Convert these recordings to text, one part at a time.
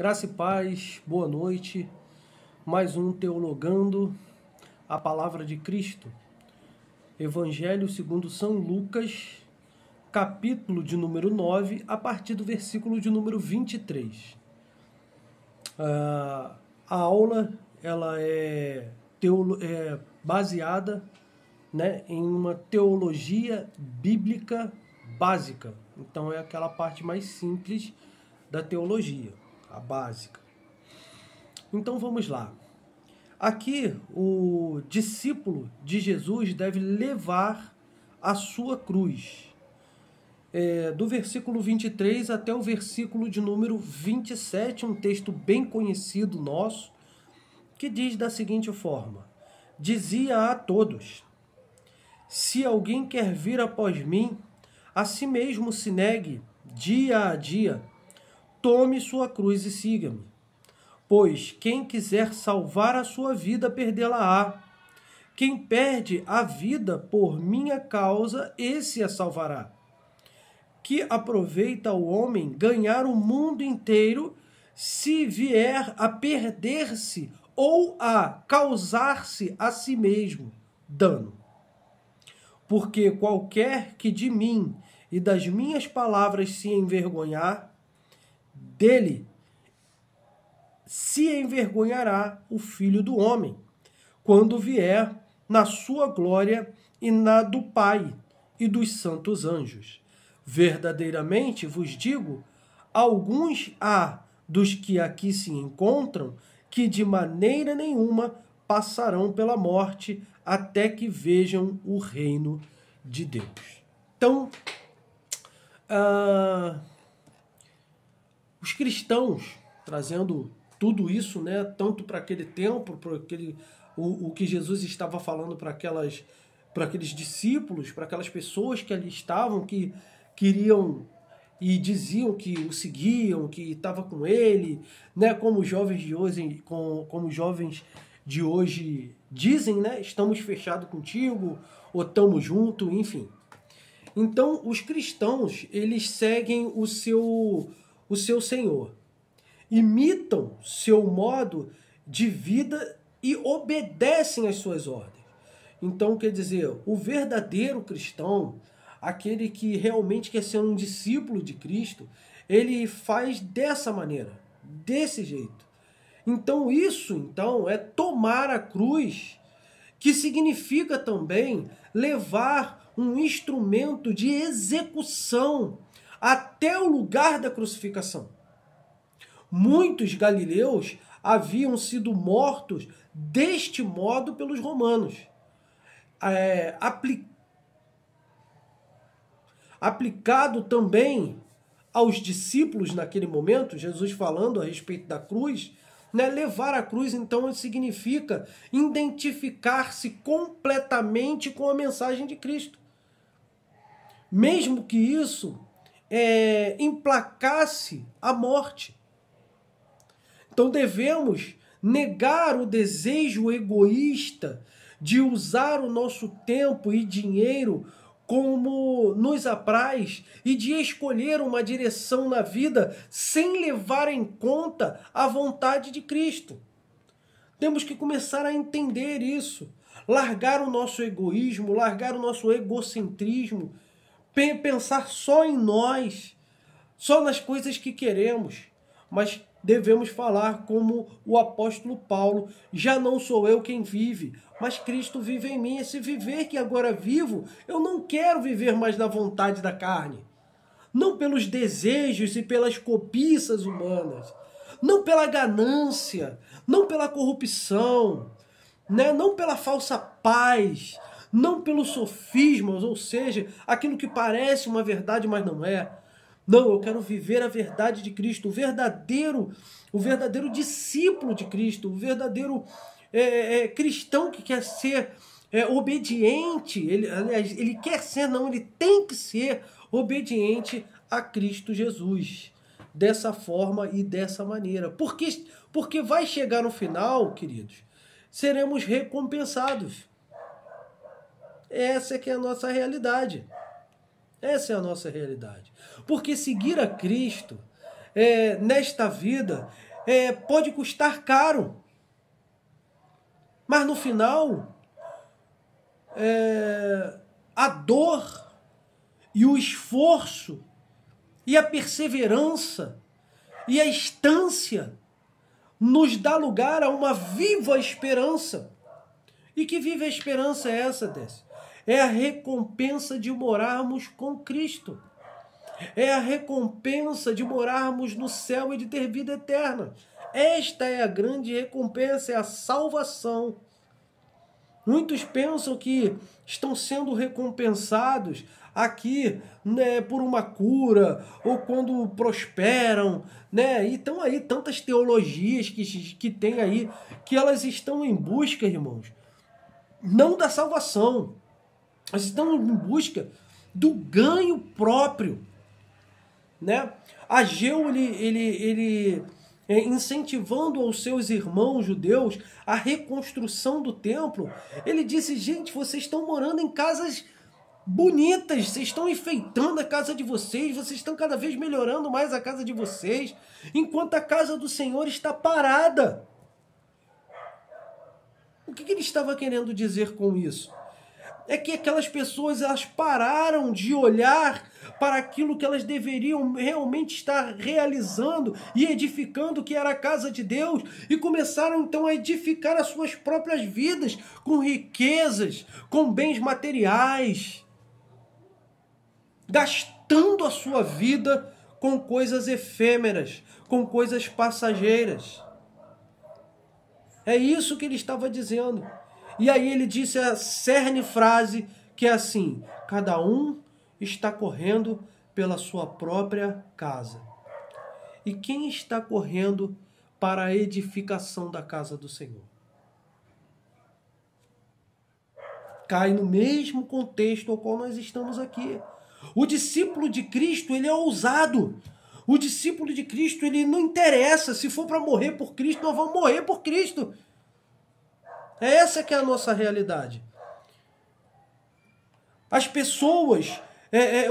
Graça e paz, boa noite. Mais um Teologando a Palavra de Cristo. Evangelho segundo São Lucas, capítulo de número 9, a partir do versículo de número 23. A aula ela é baseada, em uma teologia bíblica básica. Então é aquela parte mais simples da teologia, a básica. Então vamos lá. Aqui o discípulo de Jesus deve levar a sua cruz. Do versículo 23 até o versículo de número 27, um texto bem conhecido nosso, que diz da seguinte forma: dizia a todos: se alguém quer vir após mim, a si mesmo se negue dia a dia, tome sua cruz e siga-me. Pois quem quiser salvar a sua vida, perdê-la-á. Quem perde a vida por minha causa, esse a salvará. Que aproveita o homem ganhar o mundo inteiro, se vier a perder-se ou a causar-se a si mesmo dano? Porque qualquer que de mim e das minhas palavras se envergonhar, dele se envergonhará o Filho do Homem, quando vier na sua glória e na do Pai e dos santos anjos. Verdadeiramente vos digo, alguns há dos que aqui se encontram que de maneira nenhuma passarão pela morte até que vejam o reino de Deus. Então, os cristãos, trazendo tudo isso, tanto para aquele tempo, o que Jesus estava falando para aqueles discípulos, para aquelas pessoas que ali estavam, que queriam e diziam que o seguiam, que estava com ele, como os jovens de hoje dizem, estamos fechados contigo, ou estamos juntos, enfim. Então, os cristãos, eles seguem o seu Senhor, imitam seu modo de vida e obedecem às suas ordens. Então, quer dizer, o verdadeiro cristão, aquele que realmente quer ser um discípulo de Cristo, ele faz dessa maneira, desse jeito. Então, isso é tomar a cruz, que significa também levar um instrumento de execução até o lugar da crucificação. Muitos galileus haviam sido mortos deste modo pelos romanos. Aplicado também aos discípulos naquele momento, Jesus falando a respeito da cruz, levar a cruz então significa identificar-se completamente com a mensagem de Cristo. Mesmo que isso emplacasse a morte. Então devemos negar o desejo egoísta de usar o nosso tempo e dinheiro como nos apraz e de escolher uma direção na vida sem levar em conta a vontade de Cristo. Temos que começar a entender isso, largar o nosso egoísmo, largar o nosso egocentrismo, pensar só em nós, só nas coisas que queremos, mas devemos falar como o apóstolo Paulo: já não sou eu quem vive, mas Cristo vive em mim. Esse viver que agora vivo, eu não quero viver mais na vontade da carne, não pelos desejos e pelas cobiças humanas, não pela ganância, não pela corrupção, não pela falsa paz, não pelos sofismas, ou seja, aquilo que parece uma verdade, mas não é. Não, eu quero viver a verdade de Cristo, o verdadeiro discípulo de Cristo, o verdadeiro cristão que quer ser obediente. Ele quer ser, não, ele tem que ser obediente a Cristo Jesus. Dessa forma e dessa maneira. Porque vai chegar no final, queridos, seremos recompensados. Essa é que é a nossa realidade. Essa é a nossa realidade. Porque seguir a Cristo nesta vida pode custar caro. Mas no final, a dor e o esforço e a perseverança e a instância nos dá lugar a uma viva esperança. E que viva esperança é essa, Décio? É a recompensa de morarmos com Cristo. É a recompensa de morarmos no céu e de ter vida eterna. Esta é a grande recompensa, é a salvação. Muitos pensam que estão sendo recompensados aqui, né, por uma cura, ou quando prosperam, né? E estão aí tantas teologias que tem aí, que elas estão em busca, irmãos, não da salvação, elas estão em busca do ganho próprio, né? Ageu, ele incentivando aos seus irmãos judeus a reconstrução do templo, ele disse: gente, vocês estão morando em casas bonitas, vocês estão enfeitando a casa de vocês, vocês estão cada vez melhorando mais a casa de vocês, enquanto a casa do Senhor está parada. O que ele estava querendo dizer com isso? É que aquelas pessoas, elas pararam de olhar para aquilo que elas deveriam realmente estar realizando e edificando, que era a casa de Deus, e começaram então a edificar as suas próprias vidas com riquezas, com bens materiais, gastando a sua vida com coisas efêmeras, com coisas passageiras. É isso que ele estava dizendo. E aí ele disse a cerne frase que é assim: cada um está correndo pela sua própria casa. E quem está correndo para a edificação da casa do Senhor? Cai no mesmo contexto ao qual nós estamos aqui. O discípulo de Cristo, ele é ousado. O discípulo de Cristo, ele não interessa. Se for para morrer por Cristo, nós vamos morrer por Cristo. Essa que é a nossa realidade. As pessoas,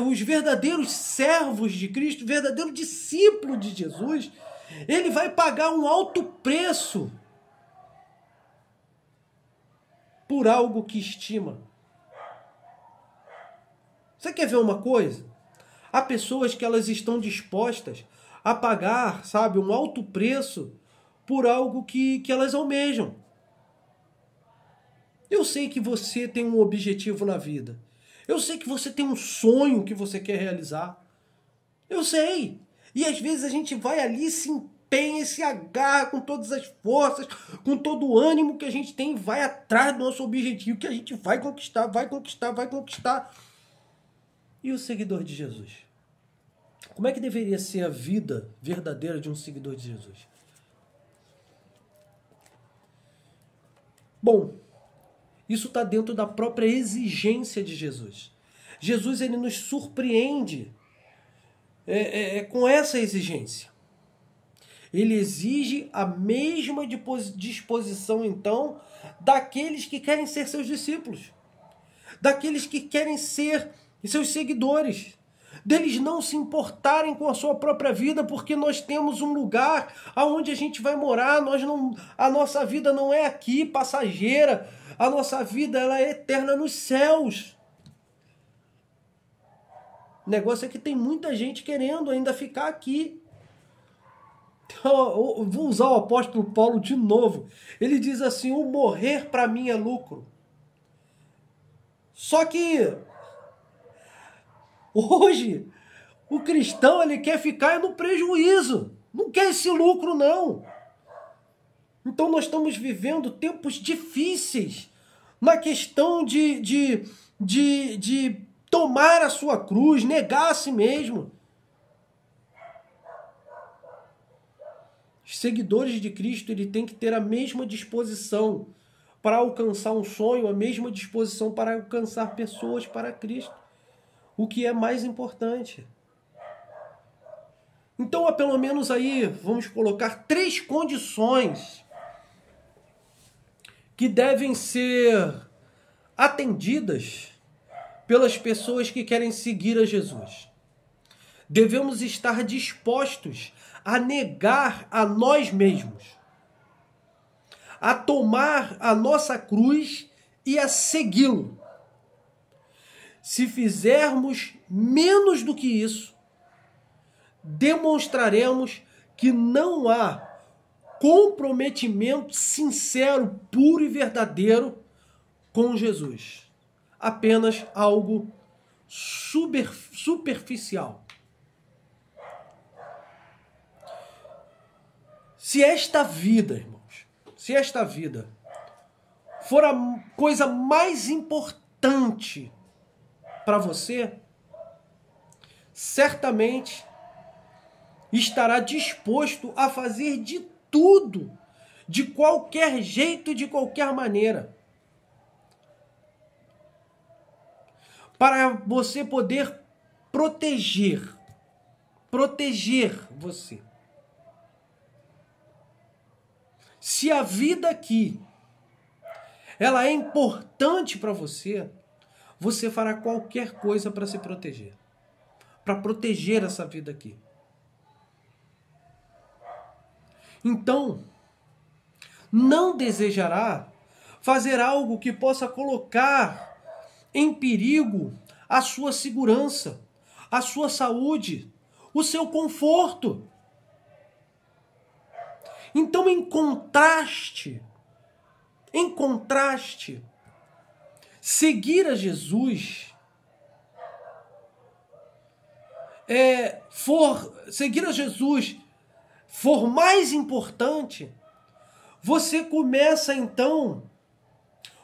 os verdadeiros servos de Cristo, verdadeiro discípulo de Jesus, ele vai pagar um alto preço por algo que estima. Você quer ver uma coisa? Há pessoas que elas estão dispostas a pagar, sabe, um alto preço por algo que elas almejam. Eu sei que você tem um objetivo na vida. Eu sei que você tem um sonho que você quer realizar. Eu sei. E às vezes a gente vai ali, se empenha, se agarra com todas as forças, com todo o ânimo que a gente tem, vai atrás do nosso objetivo, que a gente vai conquistar, vai conquistar, vai conquistar. E o seguidor de Jesus? Como é que deveria ser a vida verdadeira de um seguidor de Jesus? Bom, isso está dentro da própria exigência de Jesus. Jesus, ele nos surpreende com essa exigência. Ele exige a mesma disposição, então, daqueles que querem ser seus discípulos, daqueles que querem ser seus seguidores, deles não se importarem com a sua própria vida, porque nós temos um lugar aonde a gente vai morar, a nossa vida não é aqui, passageira, a nossa vida ela é eterna nos céus. O negócio é que tem muita gente querendo ainda ficar aqui. Eu vou usar o apóstolo Paulo de novo. Ele diz assim: o morrer para mim é lucro. Só que hoje o cristão ele quer ficar no prejuízo. Não quer esse lucro, não. Então nós estamos vivendo tempos difíceis na questão de tomar a sua cruz, negar a si mesmo. Os seguidores de Cristo ele tem que ter a mesma disposição para alcançar um sonho, a mesma disposição para alcançar pessoas para Cristo. O que é mais importante. Então, há pelo menos aí, vamos colocar 3 condições que devem ser atendidas pelas pessoas que querem seguir a Jesus. Devemos estar dispostos a negar a nós mesmos, a tomar a nossa cruz e a segui-lo. Se fizermos menos do que isso, demonstraremos que não há comprometimento sincero, puro e verdadeiro com Jesus. Apenas algo superficial. Se esta vida, irmãos, se esta vida for a coisa mais importante para você, certamente estará disposto a fazer de tudo, de qualquer jeito e de qualquer maneira, para você poder proteger você. Se a vida aqui, ela é importante para você, você fará qualquer coisa para se proteger. Para proteger essa vida aqui. Então, não desejará fazer algo que possa colocar em perigo a sua segurança, a sua saúde, o seu conforto. Então, em contraste, seguir a Jesus for mais importante, você começa então,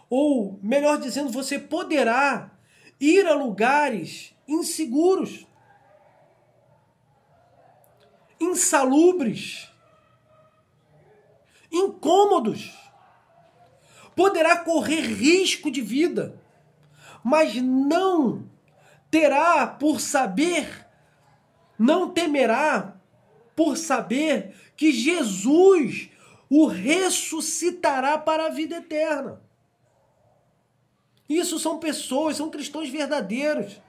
ou melhor dizendo, você poderá ir a lugares inseguros, insalubres, incômodos. Poderá correr risco de vida, mas não temerá por saber que Jesus o ressuscitará para a vida eterna. Isso são pessoas, são cristãos verdadeiros,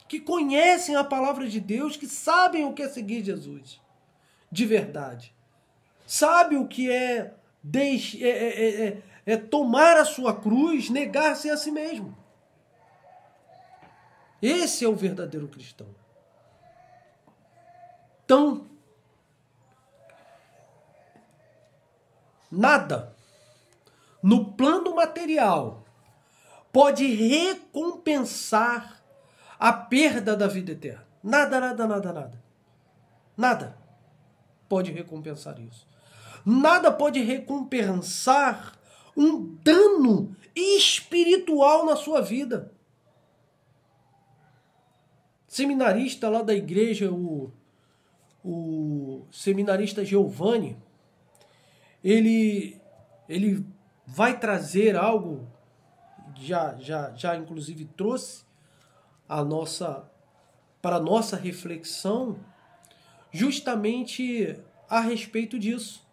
que conhecem a palavra de Deus, que sabem o que é seguir Jesus, de verdade. Sabe o que é tomar a sua cruz, negar-se a si mesmo. Esse é o verdadeiro cristão. Então, nada no plano material pode recompensar a perda da vida eterna. Nada pode recompensar isso. Nada pode recompensar um dano espiritual na sua vida. Seminarista lá da igreja, o seminarista Giovanni, ele vai trazer algo, já inclusive trouxe para a nossa reflexão, justamente a respeito disso.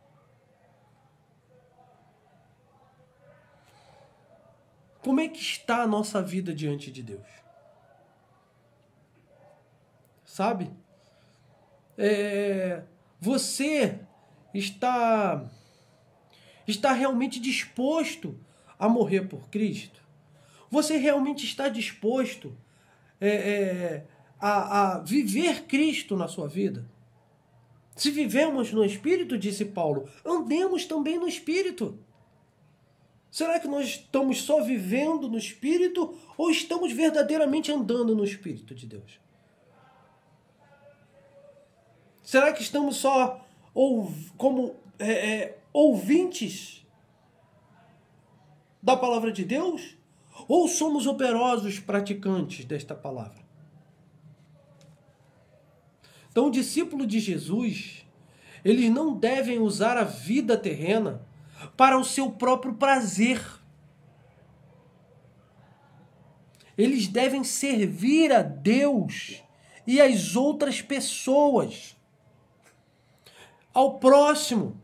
Como é que está a nossa vida diante de Deus? Sabe? Você está realmente disposto a morrer por Cristo? Você realmente está disposto a viver Cristo na sua vida? Se vivemos no Espírito, disse Paulo, andemos também no Espírito. Será que nós estamos só vivendo no Espírito ou estamos verdadeiramente andando no Espírito de Deus? Será que estamos só como ouvintes da palavra de Deus? Ou somos operosos praticantes desta palavra? Então, o discípulo de Jesus, eles não devem usar a vida terrena para o seu próprio prazer. Eles devem servir a Deus e às outras pessoas, ao próximo.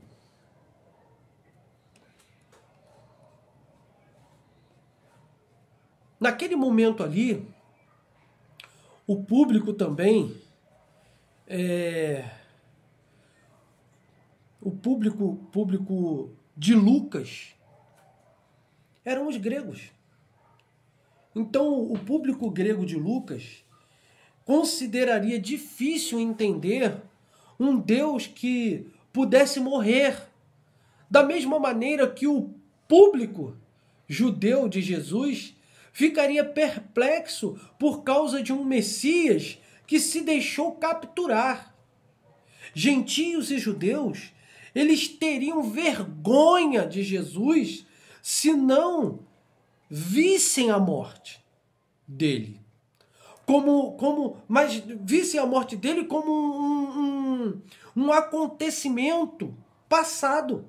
Naquele momento ali, o público também o público de Lucas eram os gregos. Então, o público grego de Lucas consideraria difícil entender um Deus que pudesse morrer, da mesma maneira que o público judeu de Jesus ficaria perplexo por causa de um Messias que se deixou capturar. Gentios e judeus, eles teriam vergonha de Jesus se não vissem a morte dele. Mas vissem a morte dele como um acontecimento passado.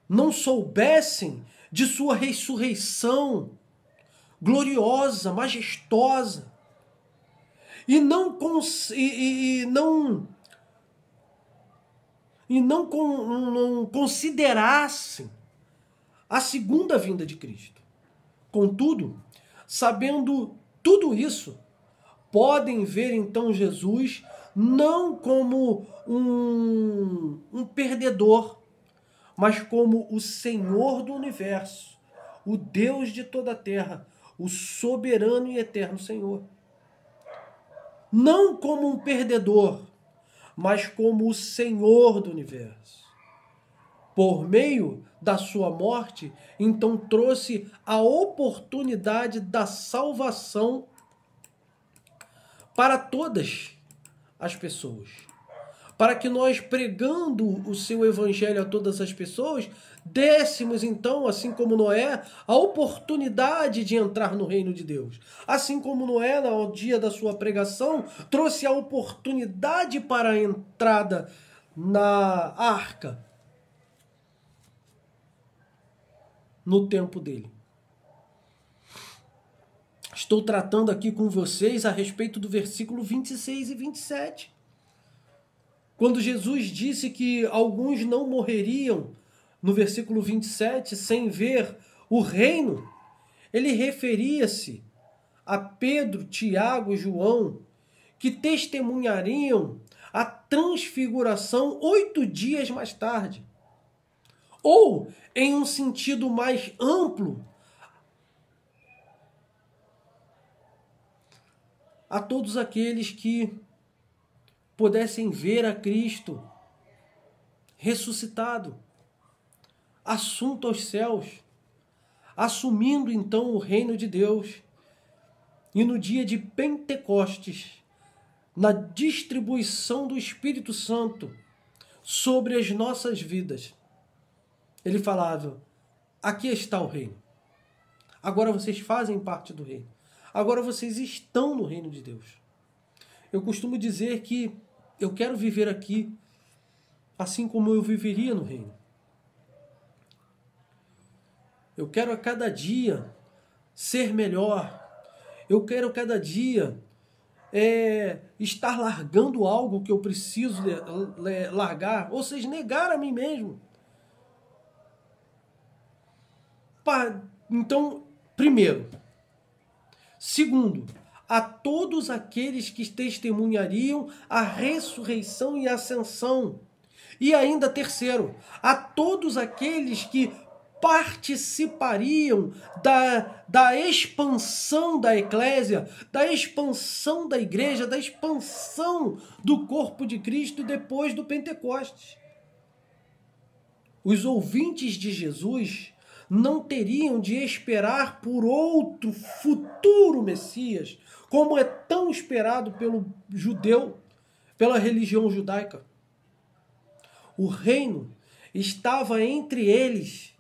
Não soubessem de sua ressurreição gloriosa, majestosa, e não considerassem a segunda vinda de Cristo. Contudo, sabendo tudo isso, podem ver então Jesus não como um perdedor, mas como o Senhor do universo, o Deus de toda a terra, o soberano e eterno Senhor. Não como um perdedor, mas como o Senhor do universo. Por meio da sua morte, então trouxe a oportunidade da salvação para todas as pessoas. Para que nós, pregando o seu evangelho a todas as pessoas, dessemos então, assim como Noé, a oportunidade de entrar no reino de Deus. Assim como Noé, no dia da sua pregação, trouxe a oportunidade para a entrada na arca no tempo dele. Estou tratando aqui com vocês a respeito do versículo 26 e 27. Quando Jesus disse que alguns não morreriam, no versículo 27, sem ver o reino, ele referia-se a Pedro, Tiago e João, que testemunhariam a transfiguração 8 dias mais tarde. Ou, em um sentido mais amplo, a todos aqueles que pudessem ver a Cristo ressuscitado, assunto aos céus, assumindo então o reino de Deus. E no dia de Pentecostes, na distribuição do Espírito Santo sobre as nossas vidas, ele falava: aqui está o reino. Agora vocês fazem parte do reino. Agora vocês estão no reino de Deus. Eu costumo dizer que eu quero viver aqui assim como eu viveria no reino. Eu quero a cada dia ser melhor. Eu quero a cada dia estar largando algo que eu preciso largar, ou seja, negar a mim mesmo. Então, primeiro. Segundo, a todos aqueles que testemunhariam a ressurreição e a ascensão. E ainda terceiro, a todos aqueles que participariam da expansão da eclésia, da expansão da igreja, da expansão do corpo de Cristo depois do Pentecostes. Os ouvintes de Jesus não teriam de esperar por outro futuro Messias, como é tão esperado pelo judeu, pela religião judaica. O reino estava entre eles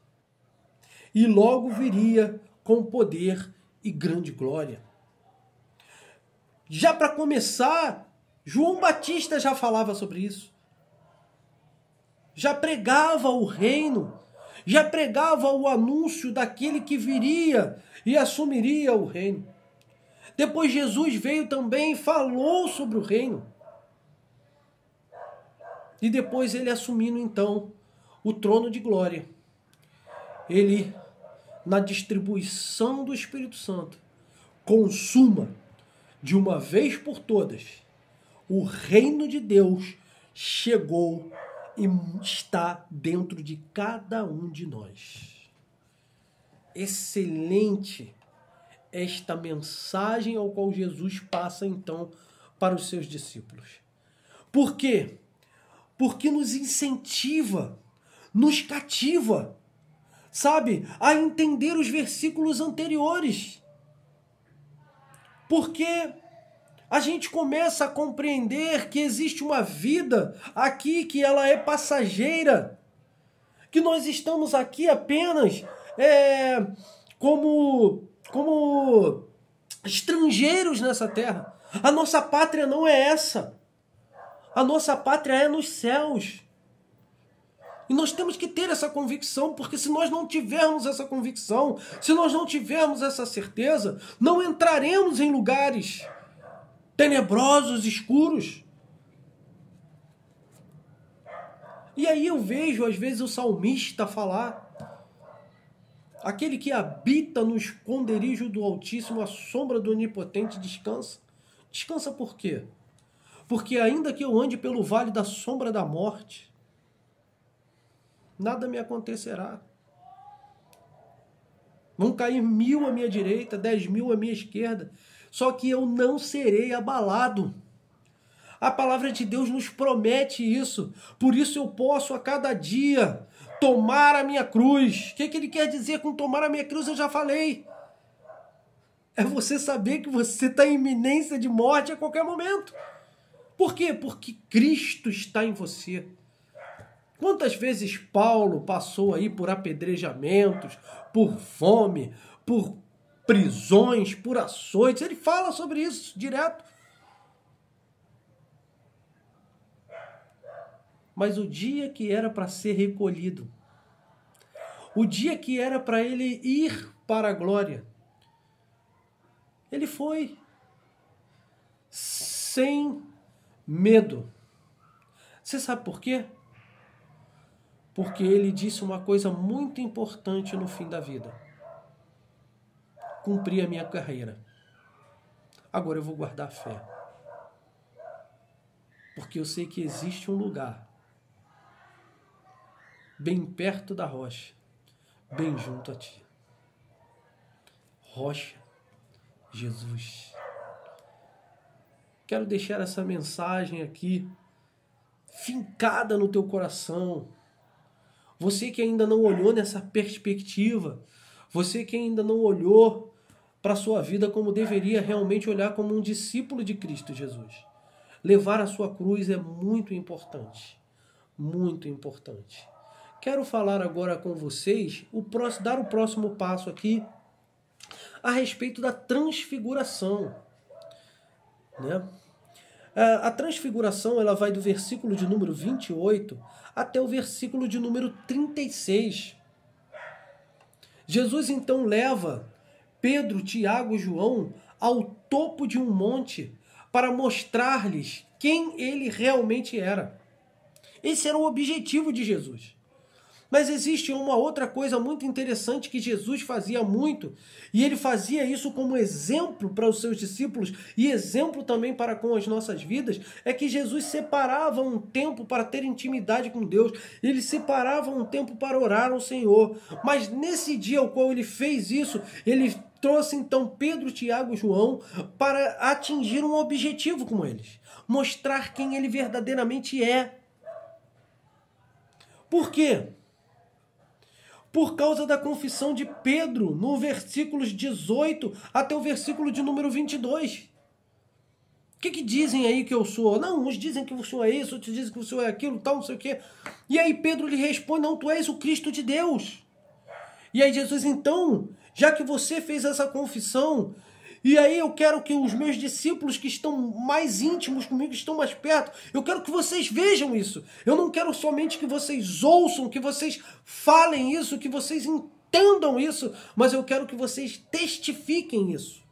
e logo viria com poder e grande glória. Já para começar, João Batista já falava sobre isso. Já pregava o reino, já pregava o anúncio daquele que viria e assumiria o reino. Depois Jesus veio também e falou sobre o reino. E depois ele assumindo então o trono de glória. Ele, na distribuição do Espírito Santo, consuma de uma vez por todas o reino de Deus chegou e está dentro de cada um de nós. Excelente esta mensagem ao qual Jesus passa então para os seus discípulos. Por quê? Porque nos incentiva, nos cativa, sabe, a entender os versículos anteriores. Porque a gente começa a compreender que existe uma vida aqui que ela é passageira, que nós estamos aqui apenas como estrangeiros nessa terra. A nossa pátria não é essa. A nossa pátria é nos céus. E nós temos que ter essa convicção, porque se nós não tivermos essa convicção, se nós não tivermos essa certeza, não entraremos em lugares tenebrosos, escuros. E aí eu vejo, às vezes, o salmista falar: aquele que habita no esconderijo do Altíssimo, à sombra do Onipotente, descansa. Descansa por quê? Porque ainda que eu ande pelo vale da sombra da morte, nada me acontecerá. Vão cair 1000 à minha direita, 10.000 à minha esquerda, só que eu não serei abalado. A palavra de Deus nos promete isso. Por isso eu posso a cada dia tomar a minha cruz. O que ele quer dizer com tomar a minha cruz? Eu já falei. É você saber que você está em iminência de morte a qualquer momento. Por quê? Porque Cristo está em você. Quantas vezes Paulo passou aí por apedrejamentos, por fome, por prisões, por açoites? Ele fala sobre isso direto. Mas o dia que era para ser recolhido, o dia que era para ele ir para a glória, ele foi sem medo. Você sabe por quê? Porque ele disse uma coisa muito importante no fim da vida: cumpri a minha carreira, agora eu vou guardar a fé, porque eu sei que existe um lugar bem perto da rocha, bem junto a ti. Rocha, Jesus. Quero deixar essa mensagem aqui fincada no teu coração. Você que ainda não olhou nessa perspectiva, você que ainda não olhou para a sua vida como deveria realmente olhar, como um discípulo de Cristo Jesus. Levar a sua cruz é muito importante, muito importante. Quero falar agora com vocês, dar o próximo passo aqui a respeito da transfiguração, né? A transfiguração ela vai do versículo de número 28 até o versículo de número 36. Jesus então leva Pedro, Tiago e João ao topo de um monte para mostrar-lhes quem ele realmente era. Esse era o objetivo de Jesus. Mas existe uma outra coisa muito interessante que Jesus fazia muito, e ele fazia isso como exemplo para os seus discípulos e exemplo também para com as nossas vidas, é que Jesus separava um tempo para ter intimidade com Deus, ele separava um tempo para orar ao Senhor. Mas nesse dia ao qual ele fez isso, ele trouxe então Pedro, Tiago e João para atingir um objetivo com eles, mostrar quem ele verdadeiramente é. Por quê? Por causa da confissão de Pedro, no versículos 18 até o versículo de número 22. O que dizem aí que eu sou? Não, uns dizem que o senhor é isso, outros dizem que o senhor é aquilo, tal, não sei o quê. E aí Pedro lhe responde: não, tu és o Cristo de Deus. E aí Jesus, então, já que você fez essa confissão, e aí eu quero que os meus discípulos que estão mais íntimos comigo, que estão mais perto, eu quero que vocês vejam isso. Eu não quero somente que vocês ouçam, que vocês falem isso, que vocês entendam isso, mas eu quero que vocês testifiquem isso.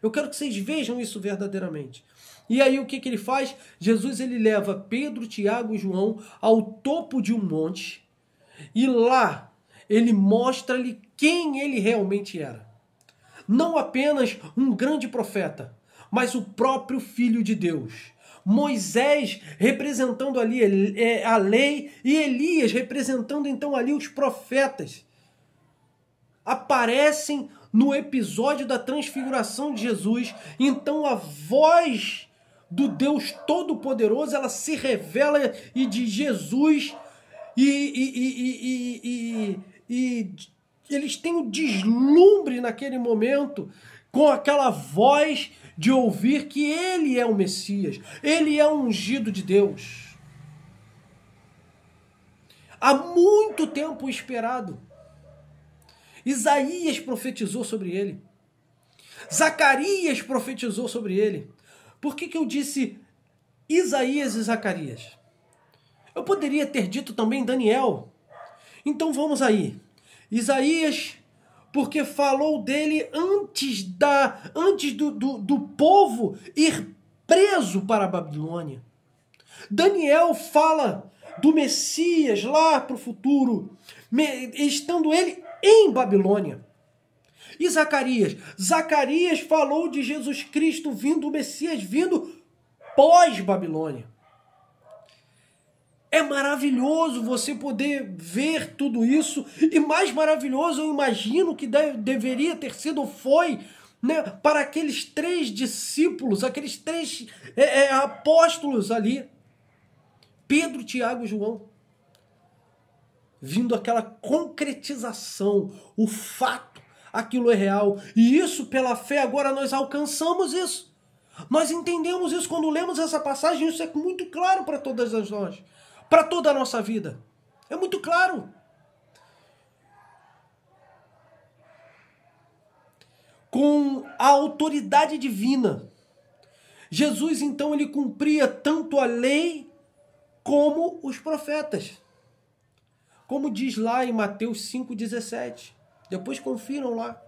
Eu quero que vocês vejam isso verdadeiramente. E aí o que ele faz? Jesus ele leva Pedro, Tiago e João ao topo de um monte e lá ele mostra-lhe quem ele realmente era. Não apenas um grande profeta, mas o próprio Filho de Deus. Moisés representando ali a lei e Elias representando então ali os profetas. Aparecem no episódio da transfiguração de Jesus. Então a voz do Deus Todo-Poderoso, ela se revela e de Jesus e eles têm um deslumbre naquele momento com aquela voz de ouvir que ele é o Messias, ele é o ungido de Deus. Há muito tempo esperado. Isaías profetizou sobre ele. Zacarias profetizou sobre ele. Por que eu disse Isaías e Zacarias? Eu poderia ter dito também Daniel. Então vamos aí. Isaías, porque falou dele antes do povo ir preso para a Babilônia. Daniel fala do Messias lá para o futuro, estando ele em Babilônia. E Zacarias falou de Jesus Cristo vindo, o Messias vindo pós-Babilônia. É maravilhoso você poder ver tudo isso, e mais maravilhoso eu imagino que deveria ter sido, foi, né, para aqueles 3 discípulos, aqueles 3 apóstolos ali, Pedro, Tiago e João, vindo aquela concretização, o fato, aquilo é real, e isso pela fé agora nós alcançamos isso. Nós entendemos isso quando lemos essa passagem, isso é muito claro para todas as nós, para toda a nossa vida. É muito claro. Com a autoridade divina, Jesus então ele cumpria tanto a lei como os profetas. Como diz lá em Mateus 5,17. Depois confiram lá.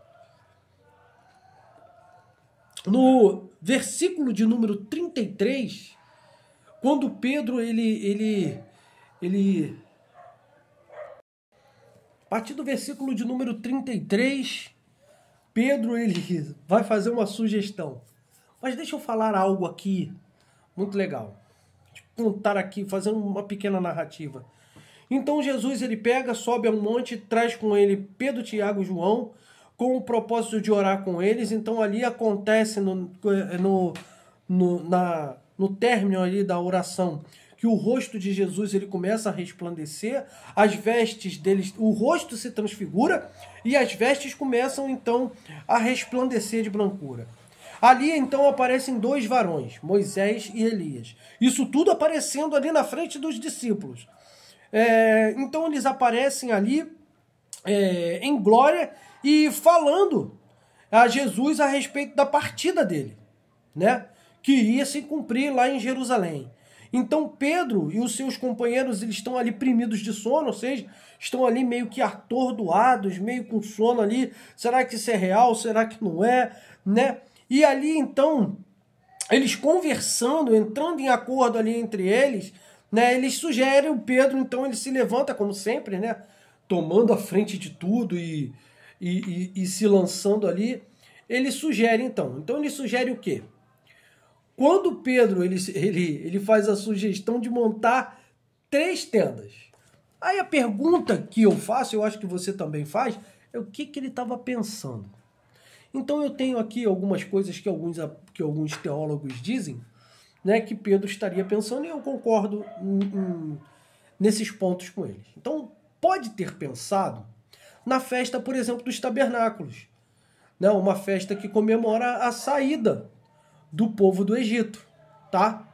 No versículo de número 33, quando Pedro, a partir do versículo de número 33, Pedro ele vai fazer uma sugestão. Mas deixa eu falar algo aqui muito legal. Vou contar aqui, fazendo uma pequena narrativa. Então Jesus ele pega, sobe a um monte, traz com ele Pedro, Tiago e João, com o propósito de orar com eles. Então ali acontece no término ali da oração que o rosto de Jesus ele começa a resplandecer, as vestes deles, o rosto se transfigura e as vestes começam então a resplandecer de brancura. Ali então aparecem 2 varões, Moisés e Elias. Isso tudo aparecendo ali na frente dos discípulos. Então eles aparecem ali em glória e falando a Jesus a respeito da partida dele, né? Que iria se cumprir lá em Jerusalém. Então Pedro e os seus companheiros eles estão ali primidos de sono, ou seja, estão ali meio que atordoados, meio com sono ali. Será que isso é real? Será que não é? Né? E ali então, eles conversando, entrando em acordo ali entre eles, né, eles sugerem, o Pedro então ele se levanta como sempre, né, tomando a frente de tudo e se lançando ali. Ele sugere então ele sugere o quê? Quando Pedro ele faz a sugestão de montar 3 tendas. Aí a pergunta que eu faço, eu acho que você também faz, é o que ele estava pensando. Então eu tenho aqui algumas coisas que alguns teólogos dizem, né, que Pedro estaria pensando, e eu concordo nesses pontos com eles. Então pode ter pensado na festa, por exemplo, dos tabernáculos, né, uma festa que comemora a saída do povo do Egito, tá?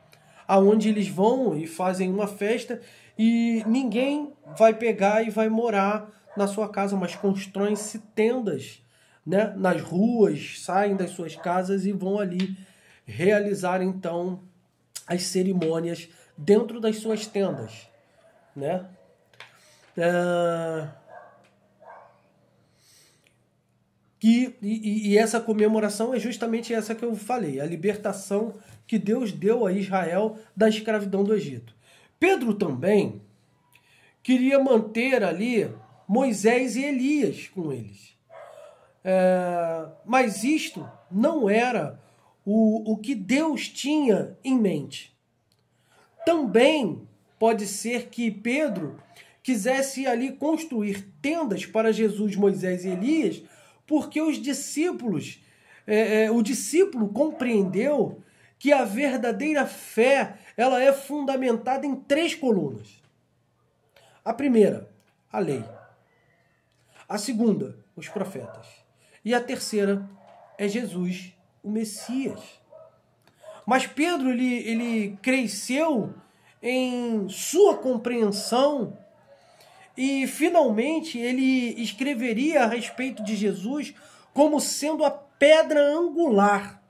Aonde eles vão e fazem uma festa e ninguém vai pegar e vai morar na sua casa, mas constroem-se tendas, né, nas ruas, saem das suas casas e vão ali realizar então as cerimônias dentro das suas tendas, né? E essa comemoração é justamente essa que eu falei, a libertação que Deus deu a Israel da escravidão do Egito. Pedro também queria manter ali Moisés e Elias com eles. Mas isto não era o que Deus tinha em mente. Também pode ser que Pedro quisesse ali construir tendas para Jesus, Moisés e Elias, porque os discípulos, o discípulo compreendeu que a verdadeira fé, ela é fundamentada em 3 colunas. A primeira, a lei. A segunda, os profetas. E a terceira é Jesus, o Messias. Mas Pedro, ele cresceu em sua compreensão e, finalmente, ele escreveria a respeito de Jesus como sendo a pedra angular,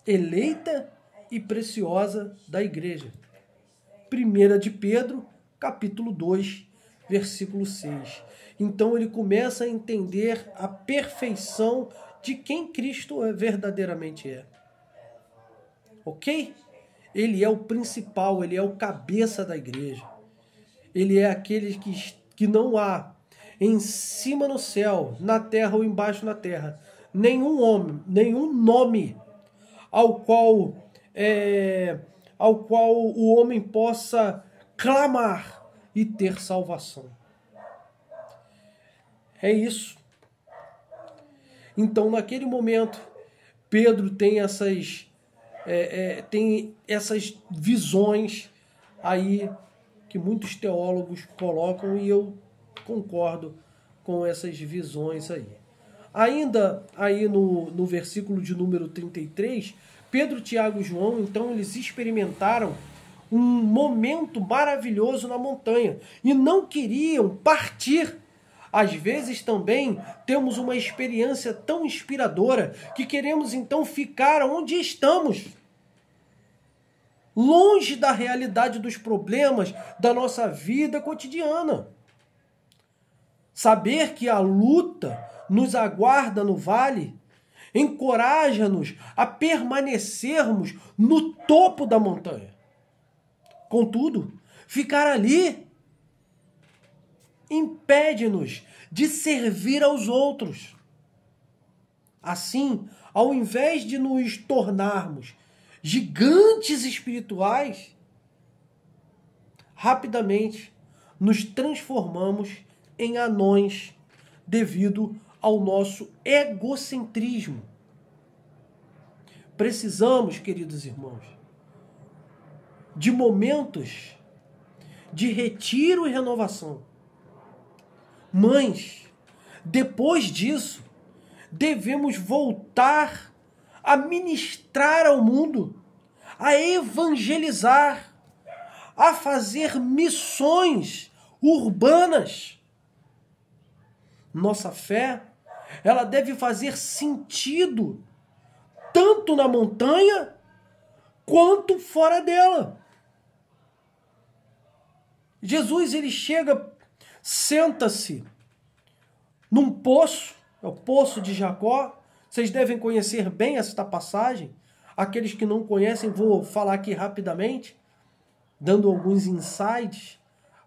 eleita e preciosa da igreja. 1 de Pedro, capítulo 2, versículo 6. Então ele começa a entender a perfeição de quem Cristo verdadeiramente é. Ok? Ele é o principal, ele é o cabeça da igreja. Ele é aquele que não há em cima no céu, na terra ou embaixo na terra, nenhum homem, nenhum nome ao qual o homem possa clamar e ter salvação. É isso. Então, naquele momento, Pedro tem essas visões aí que muitos teólogos colocam, e eu concordo com essas visões aí. Ainda aí no versículo de número 33, Pedro, Tiago e João, então, eles experimentaram um momento maravilhoso na montanha e não queriam partir. Às vezes também temos uma experiência tão inspiradora que queremos então ficar onde estamos, longe da realidade dos problemas da nossa vida cotidiana. Saber que a luta nos aguarda no vale encoraja-nos a permanecermos no topo da montanha. Contudo, ficar ali impede-nos de servir aos outros. Assim, ao invés de nos tornarmos gigantes espirituais, rapidamente nos transformamos em anões devido ao nosso egocentrismo. Precisamos, queridos irmãos, de momentos de retiro e renovação. Mas, depois disso, devemos voltar a ministrar ao mundo, a evangelizar, a fazer missões urbanas. Nossa fé, ela deve fazer sentido tanto na montanha quanto fora dela. Jesus, ele chega, senta-se num poço, é o poço de Jacó. Vocês devem conhecer bem esta passagem. Aqueles que não conhecem, vou falar aqui rapidamente, dando alguns insights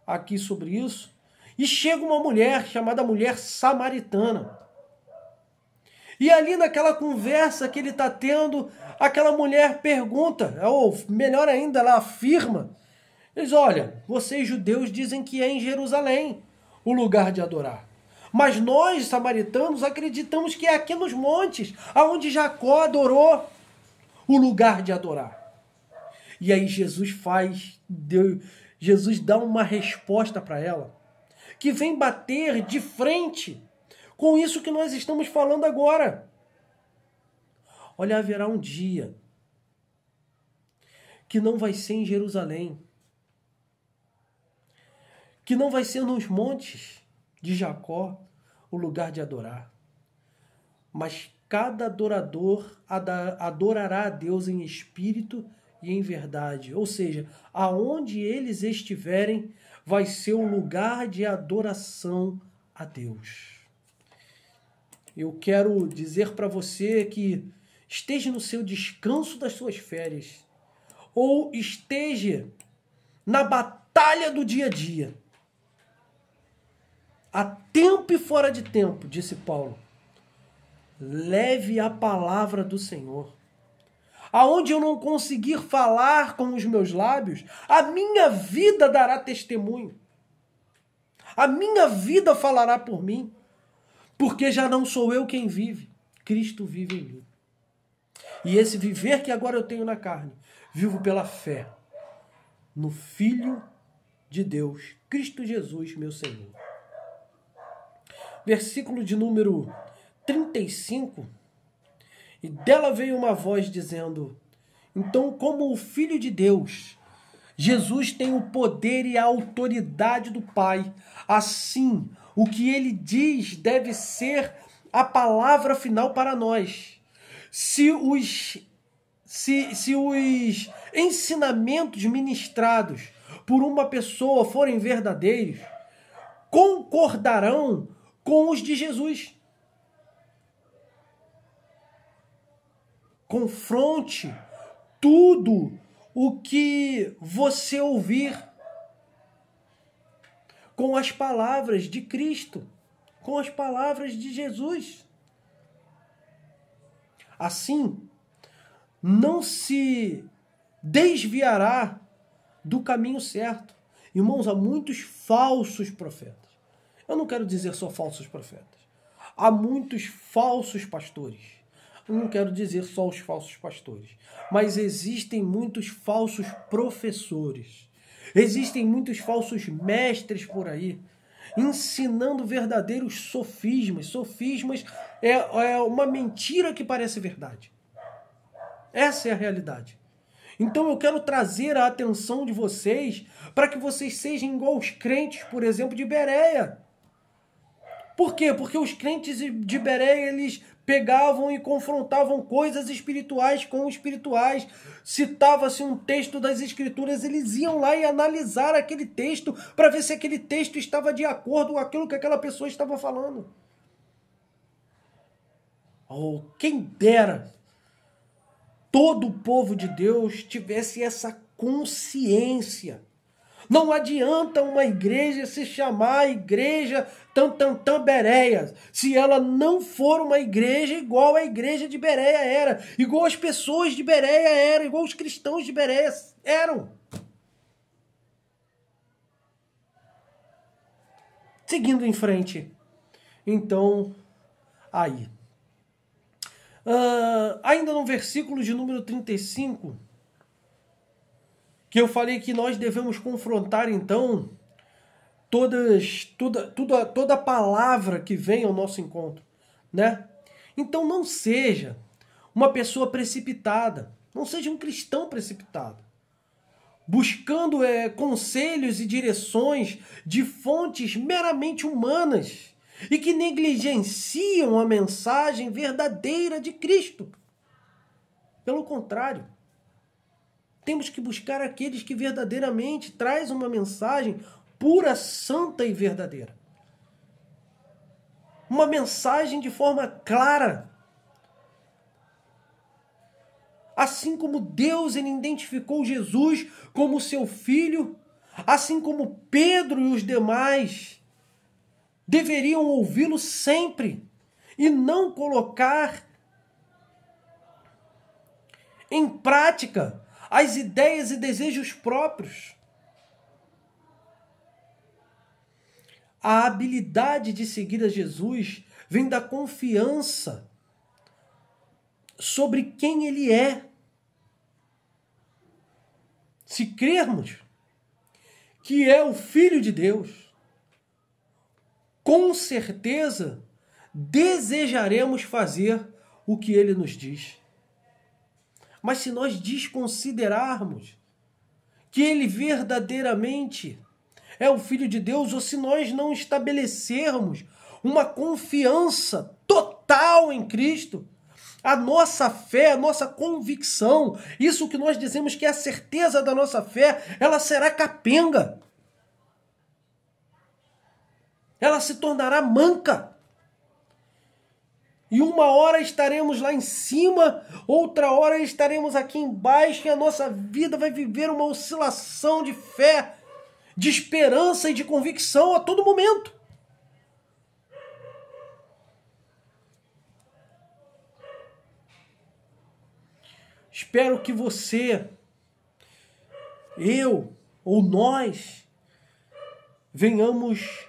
aqui sobre isso. E chega uma mulher, chamada mulher samaritana. E ali naquela conversa que ele está tendo, aquela mulher pergunta, ou melhor ainda, ela afirma, eles, olha, vocês judeus dizem que é em Jerusalém o lugar de adorar. Mas nós, samaritanos, acreditamos que é aqui nos montes, aonde Jacó adorou, o lugar de adorar. E aí Jesus dá uma resposta para ela, que vem bater de frente com isso que nós estamos falando agora. Olha, haverá um dia que não vai ser em Jerusalém, que não vai ser nos montes de Jacó o lugar de adorar, mas cada adorador adorará a Deus em espírito e em verdade. Ou seja, aonde eles estiverem, vai ser o lugar de adoração a Deus. Eu quero dizer para você que esteja no seu descanso das suas férias, ou esteja na batalha do dia a dia, a tempo e fora de tempo, disse Paulo, leve a palavra do Senhor. aonde eu não conseguir falar com os meus lábios, a minha vida dará testemunho. A minha vida falará por mim, porque já não sou eu quem vive, Cristo vive em mim. E esse viver que agora eu tenho na carne, vivo pela fé no Filho de Deus, Cristo Jesus, meu Senhor. Versículo de número 35, e dela veio uma voz dizendo: então, como o Filho de Deus, Jesus tem o poder e a autoridade do Pai. Assim, o que ele diz deve ser a palavra final para nós. Se os ensinamentos ministrados por uma pessoa forem verdadeiros, concordarão com os de Jesus. Confronte tudo o que você ouvir com as palavras de Cristo, com as palavras de Jesus. Assim, não se desviará do caminho certo. Irmãos, há muitos falsos profetas. Eu não quero dizer só falsos profetas. Há muitos falsos pastores. Eu não quero dizer só os falsos pastores. Mas existem muitos falsos professores. Existem muitos falsos mestres por aí, ensinando verdadeiros sofismas. Sofismas é uma mentira que parece verdade. Essa é a realidade. Então eu quero trazer a atenção de vocês para que vocês sejam igual os crentes, por exemplo, de Bereia. Por quê? Porque os crentes de Bereia, eles pegavam e confrontavam coisas espirituais com espirituais. Citava-se um texto das Escrituras, eles iam lá e analisar aquele texto para ver se aquele texto estava de acordo com aquilo que aquela pessoa estava falando. Oh, quem dera todo o povo de Deus tivesse essa consciência. Não adianta uma igreja se chamar igreja Bereia, se ela não for uma igreja igual a igreja de Bereia era, igual as pessoas de Bereia eram, igual os cristãos de Bereia eram. Seguindo em frente, então, aí. Ainda no versículo de número 35, que eu falei que nós devemos confrontar, então, toda palavra que vem ao nosso encontro, né? Então não seja uma pessoa precipitada, não seja um cristão precipitado, buscando conselhos e direções de fontes meramente humanas e que negligenciam a mensagem verdadeira de Cristo. Pelo contrário, temos que buscar aqueles que verdadeiramente trazem uma mensagem pura, santa e verdadeira. Uma mensagem de forma clara. Assim como Deus ele identificou Jesus como seu filho, assim como Pedro e os demais deveriam ouvi-lo sempre e não colocar em prática as ideias e desejos próprios. A habilidade de seguir a Jesus vem da confiança sobre quem ele é. Se crermos que é o Filho de Deus, com certeza desejaremos fazer o que ele nos diz. Mas se nós desconsiderarmos que ele verdadeiramente é o Filho de Deus, ou se nós não estabelecermos uma confiança total em Cristo, a nossa fé, a nossa convicção, isso que nós dizemos que é a certeza da nossa fé, ela será capenga. Ela se tornará manca. E uma hora estaremos lá em cima, outra hora estaremos aqui embaixo, e a nossa vida vai viver uma oscilação de fé, de esperança e de convicção a todo momento. Espero que você, eu ou nós, venhamos,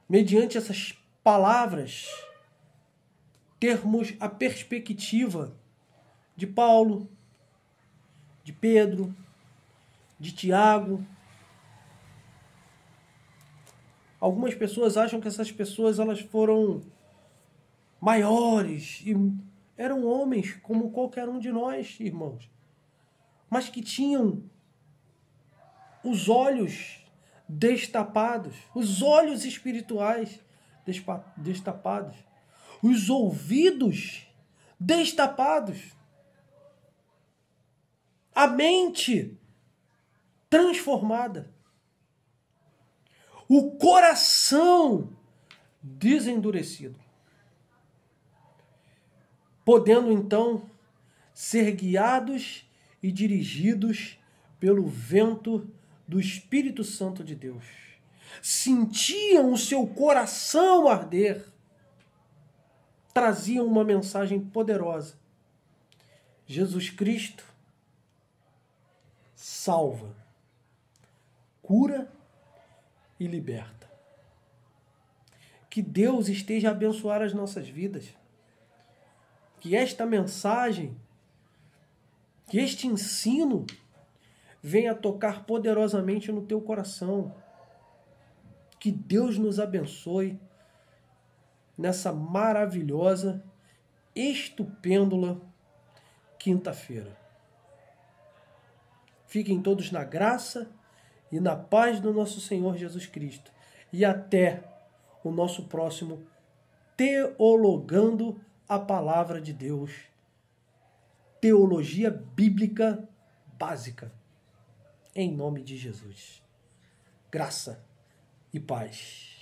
mediante essas palavras, termos a perspectiva de Paulo, de Pedro, de Tiago. Algumas pessoas acham que essas pessoas elas foram maiores e eram homens como qualquer um de nós, irmãos, mas que tinham os olhos destapados, os olhos espirituais destapados, os ouvidos destapados, a mente transformada, o coração desendurecido, podendo então ser guiados e dirigidos pelo vento do Espírito Santo de Deus. Sentiam o seu coração arder, traziam uma mensagem poderosa. Jesus Cristo salva, cura e liberta. Que Deus esteja a abençoar as nossas vidas. Que esta mensagem, que este ensino venha tocar poderosamente no teu coração. Que Deus nos abençoe nessa maravilhosa, estupêndula quinta-feira. Fiquem todos na graça e na paz do nosso Senhor Jesus Cristo. E até o nosso próximo Teologando a Palavra de Deus. Teologia Bíblica Básica. Em nome de Jesus. Graça e paz.